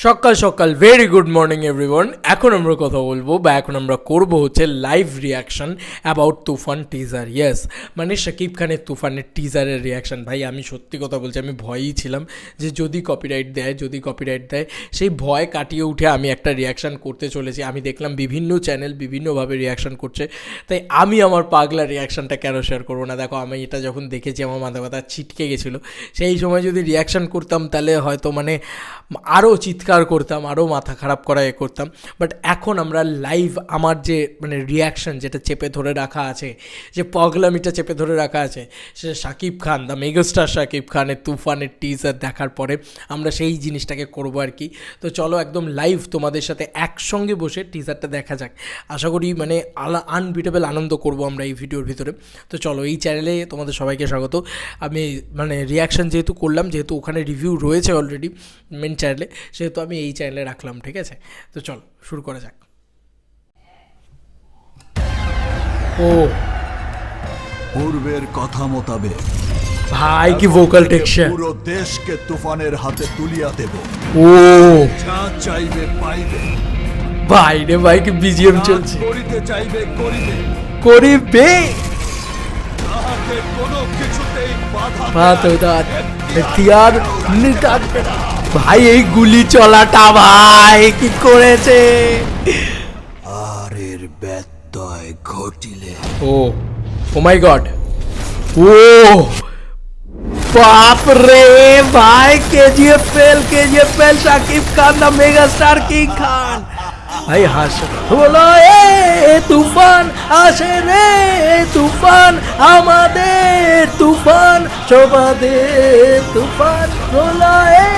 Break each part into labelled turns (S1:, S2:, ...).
S1: সকাল সকাল very good morning everyone. এখন আমরা কথা বলবো বা এখন আমরা করবো হচ্ছে live reaction about Toofan teaser. Yes, মানে শাকিব খানের তুফানের টিজারের রিয়াকশন। ভাই আমি সত্যি কথা বলছি, আমি ভয়েই ছিলাম যে যদি কপিরাইট দেয় সেই ভয় কাটিয়ে উঠে আমি একটা রিয়াকশান করতে চলেছি। আমি দেখলাম বিভিন্ন চ্যানেল বিভিন্নভাবে রিয়াকশান করছে, তাই আমি আমার পাগলা রিয়াকশানটা কেন শেয়ার করবো না। দেখো, আমি এটা যখন দেখেছি আমার মাথা ব্যথা ছিটকে গেছিলো। সেই সময় যদি রিয়াকশান করতাম তাহলে হয়তো মানে আরও চিৎকার করতাম, আরও মাথা খারাপ করা করতাম। বাট এখন আমরা লাইভ আমার যে মানে রিয়াকশান যেটা চেপে ধরে রাখা আছে, যে পগলামিটা চেপে ধরে রাখা আছে, সেটা শাকিব খান, দ্য মেগাস্টার শাকিব খানের তুফানের টিজার দেখার পরে আমরা সেই জিনিসটাকে করবো আর কি। তো চলো একদম লাইভ তোমাদের সাথে একসঙ্গে বসে টিজারটা দেখা যাক। আশা করি মানে আনবিটেবল আনন্দ করবো আমরা এই ভিডিওর ভিতরে। তো চলো, এই চ্যানেলে তোমাদের সবাইকে স্বাগত। আমি মানে রিয়াকশান যেহেতু করলাম, যেহেতু ওখানে রিভিউ রয়েছে অলরেডি মেন চ্যানেলে, সেহেতু আমি এই চ্যানেলে রাখলাম, ঠিক আছে? তো চলো শুরু করা যাক। ও
S2: পূর্বের কথা মোতাবেক
S1: ভাই কি ভোকাল টেক্সচার!
S2: পুরো দেশকে তুফানের হাতে তুলিয়া দেব।
S1: ও
S2: যা চাইবে পাইবে,
S1: ভাই রে ভাই কি বিজিএম চলছে!
S2: করিতে চাইবে করিবে,
S1: করিবে
S2: তাহাকে কোনো কিছুতেই বাধা
S1: হাতিয়ার নিতাবে না। ভাই এই গুলি চলাটা ভাই কি করেছে!
S2: আর এর ব্যত্যয় ঘটিলে
S1: ও ও মাই গড! ও বাপ রে ভাই, KGF fail Shakib Khan the mega star king Khan. ভাই হাস বলো এ তুফান আসে রে, তুফান আমাদের, তুফান সবাদের, তুফান বলো এ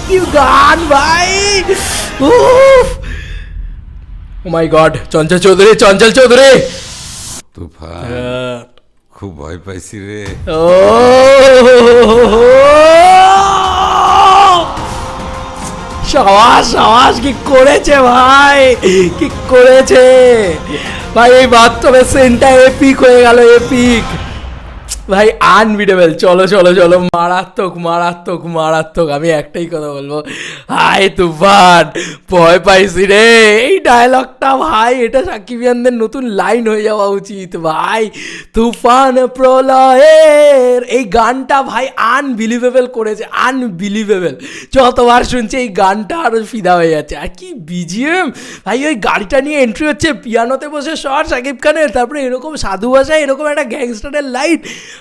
S1: কি গান ভাই! উফ ও মাই গড! চঞ্চল চৌধুরী
S3: তুফান, খুব ভয় পাইছি রে।
S1: ও সাবাস কি করেছে ভাই, কি করেছে ভাই! এই বাথটবের সিনটা এপিক হয়ে গেল, এপিক ভাই, আনবিটেবল। চলো মারাত্মক। আমি একটাই কথা বলবো, হাই তুফান ভয় পাইছি রে। এই ডায়লগটা ভাই, এটা সাকিবিয়ানদের নতুন লাইন হয়ে যাওয়া উচিত ভাই। তুফান প্রলয়ের এই গানটা ভাই আনবিলিভেবল করেছে, আনবিলিভেবল। যতবার শুনছি এই গানটা আরও ফিদা হয়ে যাচ্ছে। আর কি বিজিএম ভাই! ওই গাড়িটা নিয়ে এন্ট্রি হচ্ছে, পিয়ানোতে বসে শট শাকিব খানের, তারপরে এরকম সাধু ভাষায় এরকম একটা গ্যাংস্টারের লাইন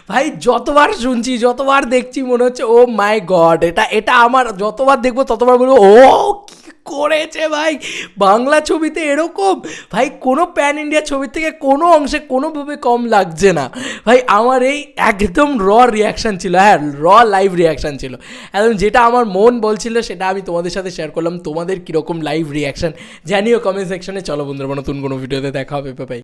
S1: ভাই। যতবার শুনছি, যতবার দেখছি মনে হচ্ছে ও মাই গড, এটা আমার যতবার দেখবো ততবার বলবো ও কি করেছে ভাই! বাংলা ছবিতে এরকম ভাই কোনো প্যান ইন্ডিয়া ছবির থেকে কোনো অংশে কোনোভাবে কম লাগছে না ভাই। আমার এই একদম রিয়াকশান ছিল, হ্যাঁ লাইভ রিয়াকশান ছিল একদম, যেটা আমার মন বলছিল সেটা আমি তোমাদের সাথে শেয়ার করলাম। তোমাদের কীরকম লাইভ রিয়াকশান জানিও কমেন্ট সেকশনে। চলো বন্ধুরা, নতুন কোনো ভিডিওতে দেখা হবে, বাই।